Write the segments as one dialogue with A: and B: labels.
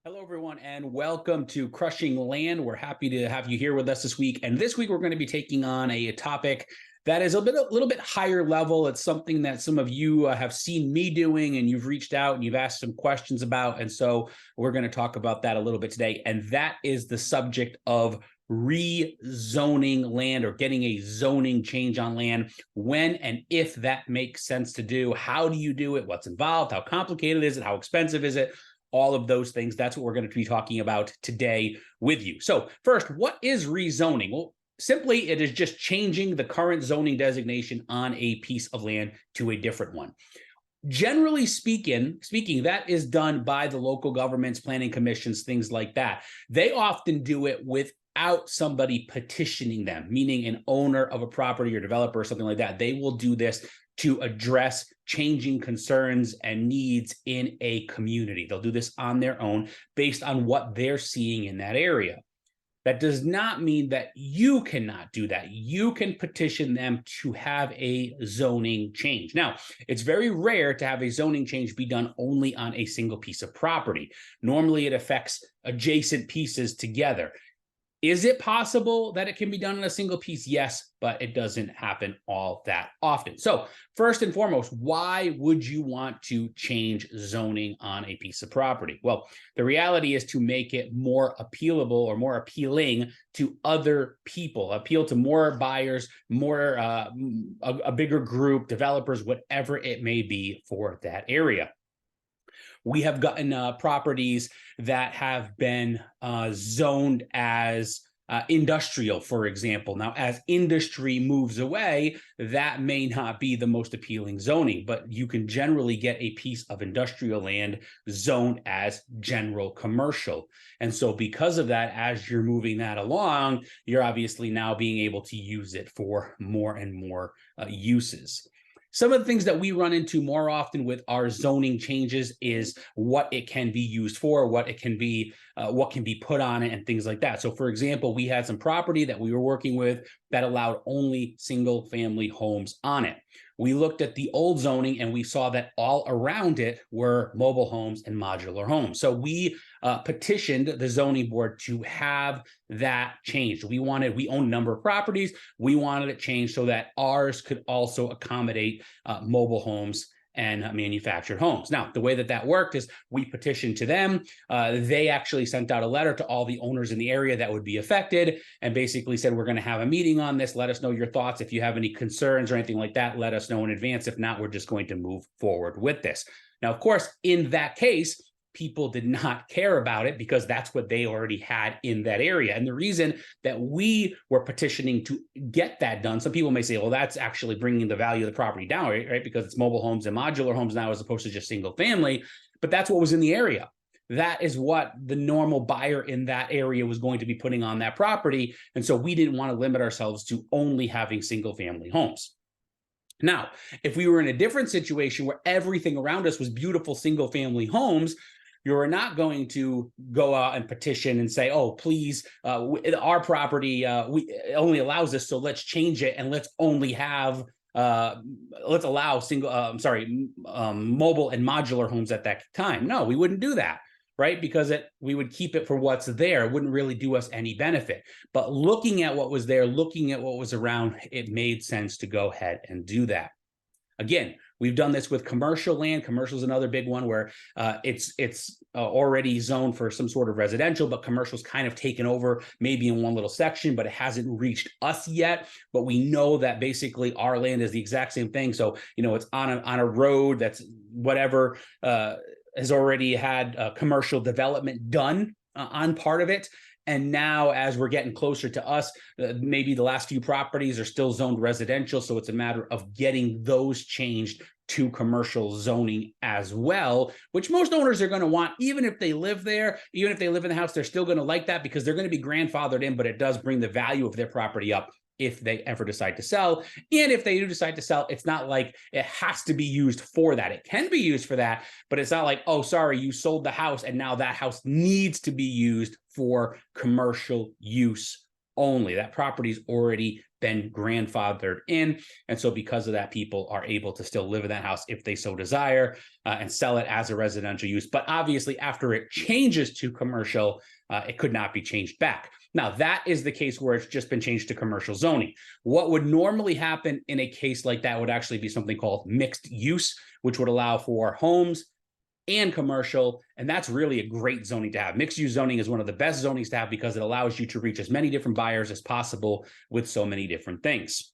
A: Hello, everyone, and welcome to Crushing Land. We're happy to have you here with us this week. And this week, we're going to be taking on a topic that is a little bit higher level. It's something that some of you have seen me doing, and you've reached out and you've asked some questions about. And so we're going to talk about that a little bit today. And that is the subject of rezoning land, or getting a zoning change on land, when and if that makes sense to do. How do you do it? What's involved? How complicated is it? How expensive is it? All of those things. That's what we're going to be talking about today with you. So first, what is rezoning? Well, simply, it is just changing the current zoning designation on a piece of land to a different one. Generally speaking, that is done by the local governments, planning commissions, things like that. They often do it without somebody petitioning them, meaning an owner of a property or developer or something like that. They will do this to address changing concerns and needs in a community. They'll do this on their own based on what they're seeing in that area. That does not mean that you cannot do that. You can petition them to have a zoning change. Now, it's very rare to have a zoning change be done only on a single piece of property. Normally, it affects adjacent pieces together. Is it possible that it can be done in a single piece? Yes, but it doesn't happen all that often. So first and foremost, why would you want to change zoning on a piece of property? Well, the reality is to make it more appealable or more appealing to other people, appeal to more buyers, more a bigger group, developers, whatever it may be for that area. We have gotten properties that have been zoned as industrial, for example. Now, as industry moves away, that may not be the most appealing zoning, but you can generally get a piece of industrial land zoned as general commercial. And so because of that, as you're moving that along, you're obviously now being able to use it for more and more uses. Some of the things that we run into more often with our zoning changes is what it can be used for, what can be put on it, and things like that. So, for example, we had some property that we were working with that allowed only single-family homes on it. We looked at the old zoning and we saw that all around it were mobile homes and modular homes. So we petitioned the zoning board to have that changed. We own a number of properties. We wanted it changed so that ours could also accommodate mobile homes and manufactured homes. Now, the way that worked is we petitioned to them. They actually sent out a letter to all the owners in the area that would be affected and basically said, we're going to have a meeting on this. Let us know your thoughts. If you have any concerns or anything like that, let us know in advance. If not, we're just going to move forward with this. Now, of course, in that case, people did not care about it because that's what they already had in that area. And the reason that we were petitioning to get that done, some people may say, well, that's actually bringing the value of the property down, right? Because it's mobile homes and modular homes now as opposed to just single family. But that's what was in the area. That is what the normal buyer in that area was going to be putting on that property. And so we didn't want to limit ourselves to only having single family homes. Now, if we were in a different situation where everything around us was beautiful single family homes, you're not going to go out and petition and say, oh, please, our property only allows this, so let's change it and let's only have, let's allow mobile and modular homes at that time. No, we wouldn't do that, right? Because we would keep it for what's there. It wouldn't really do us any benefit. But looking at what was there, looking at what was around, it made sense to go ahead and do that. Again, we've done this with commercial land. Commercial is another big one where it's already zoned for some sort of residential, but commercial's kind of taken over maybe in one little section, but it hasn't reached us yet. But we know that basically our land is the exact same thing. So, it's on a road that's whatever has already had commercial development done on part of it. And now, as we're getting closer to us, maybe the last few properties are still zoned residential. So it's a matter of getting those changed to commercial zoning as well, which most owners are going to want. Even if they live there, even if they live in the house, they're still going to like that because they're going to be grandfathered in, but it does bring the value of their property up if they ever decide to sell. And if they do decide to sell, it's not like it has to be used for that. It can be used for that, but it's not like, oh, sorry, you sold the house and now that house needs to be used for commercial use only. That property's already been grandfathered in. And so because of that, people are able to still live in that house if they so desire, and sell it as a residential use. But obviously, after it changes to commercial, it could not be changed back. Now, that is the case where it's just been changed to commercial zoning. What would normally happen in a case like that would actually be something called mixed use, which would allow for homes and commercial. And that's really a great zoning to have. Mixed use zoning is one of the best zonings to have because it allows you to reach as many different buyers as possible with so many different things.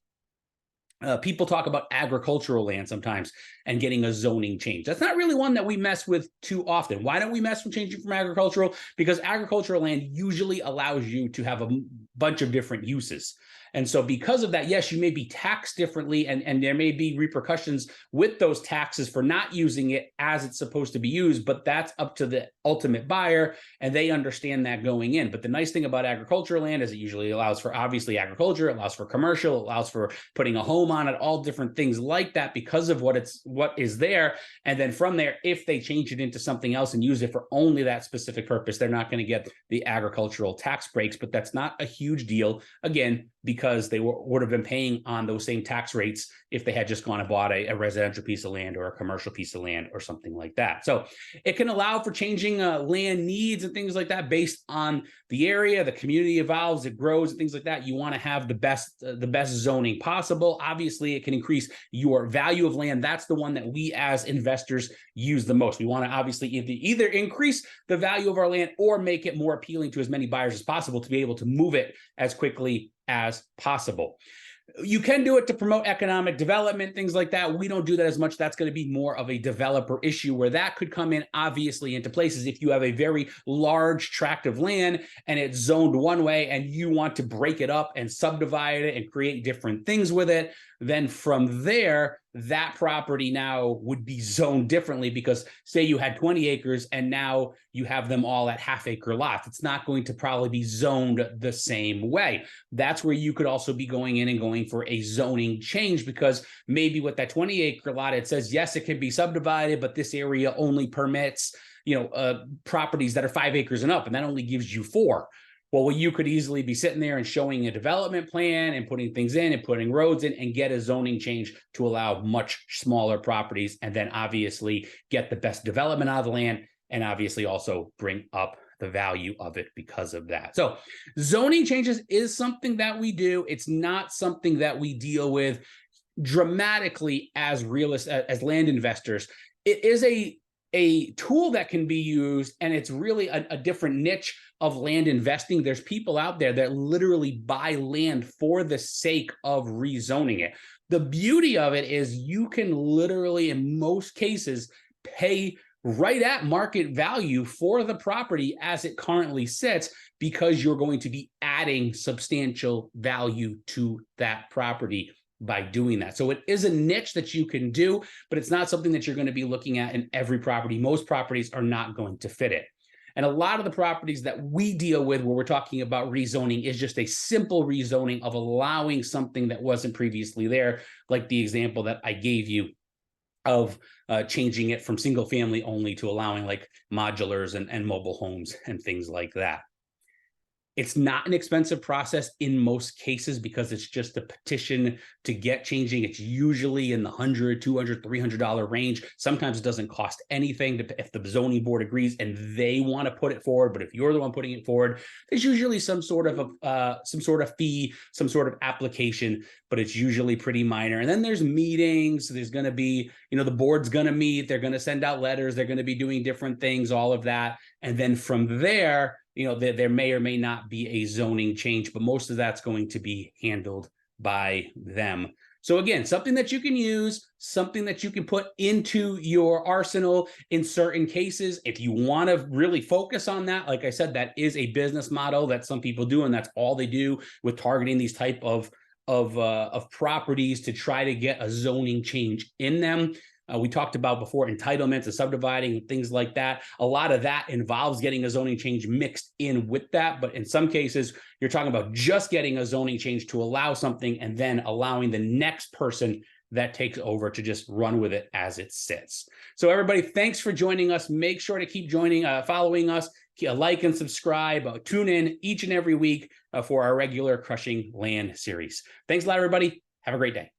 A: People talk about agricultural land sometimes and getting a zoning change. That's not really one that we mess with too often. Why don't we mess with changing from agricultural? Because agricultural land usually allows you to have a bunch of different uses. And so because of that, yes, you may be taxed differently, and there may be repercussions with those taxes for not using it as it's supposed to be used, but that's up to the ultimate buyer, and they understand that going in. But the nice thing about agricultural land is it usually allows for, obviously, agriculture, it allows for commercial, it allows for putting a home on it, all different things like that because of what is there. And then from there, if they change it into something else and use it for only that specific purpose, they're not going to get the agricultural tax breaks, but that's not a huge deal, again, because they would have been paying on those same tax rates if they had just gone and bought a residential piece of land or a commercial piece of land or something like that. So it can allow for changing land needs and things like that based on the area. The community evolves, it grows, and things like that. You want to have the best zoning possible. Obviously, it can increase your value of land. That's the one that we as investors use the most. We want to obviously either increase the value of our land or make it more appealing to as many buyers as possible to be able to move it as quickly as possible. You can do it to promote economic development, things like that. We don't do that as much. That's going to be more of a developer issue where that could come in obviously into places. If you have a very large tract of land and it's zoned one way and you want to break it up and subdivide it and create different things with it, then from there, that property now would be zoned differently because say you had 20 acres and now you have them all at half-acre lots. It's not going to probably be zoned the same way. That's where you could also be going in and going for a zoning change because maybe with that 20-acre lot, it says, yes, it can be subdivided, but this area only permits, properties that are 5 acres and up, and that only gives you 4. Well, you could easily be sitting there and showing a development plan and putting things in and putting roads in and get a zoning change to allow much smaller properties and then obviously get the best development out of the land and obviously also bring up the value of it because of that. So zoning changes is something that we do. It's not something that we deal with dramatically as as land investors. It is a tool that can be used, and it's really a different niche of land investing. There's people out there that literally buy land for the sake of rezoning it. The beauty of it is you can literally, in most cases, pay right at market value for the property as it currently sits because you're going to be adding substantial value to that property by doing that. So it is a niche that you can do, but it's not something that you're going to be looking at in every property. Most properties are not going to fit it. And a lot of the properties that we deal with where we're talking about rezoning is just a simple rezoning of allowing something that wasn't previously there, like the example that I gave you of changing it from single family only to allowing like modulars and mobile homes and things like that. It's not an expensive process in most cases because it's just a petition to get changing. It's usually in the $100, $200, $300 range. Sometimes it doesn't cost anything if the zoning board agrees and they want to put it forward. But if you're the one putting it forward, there's usually some sort of fee, some sort of application, but it's usually pretty minor. And then there's meetings. There's going to be, the board's going to meet. They're going to send out letters. They're going to be doing different things, all of that. And then from there, there may or may not be a zoning change, but most of that's going to be handled by them. So again, something that you can use, something that you can put into your arsenal in certain cases. If you want to really focus on that, like I said, that is a business model that some people do, and that's all they do with targeting these type of properties to try to get a zoning change in them. We talked about before entitlements and subdividing and things like that. A lot of that involves getting a zoning change mixed in with that. But in some cases, you're talking about just getting a zoning change to allow something and then allowing the next person that takes over to just run with it as it sits. So everybody, thanks for joining us. Make sure to keep following us like and subscribe. Tune in each and every week for our regular Crushing Land series. Thanks a lot, everybody. Have a great day.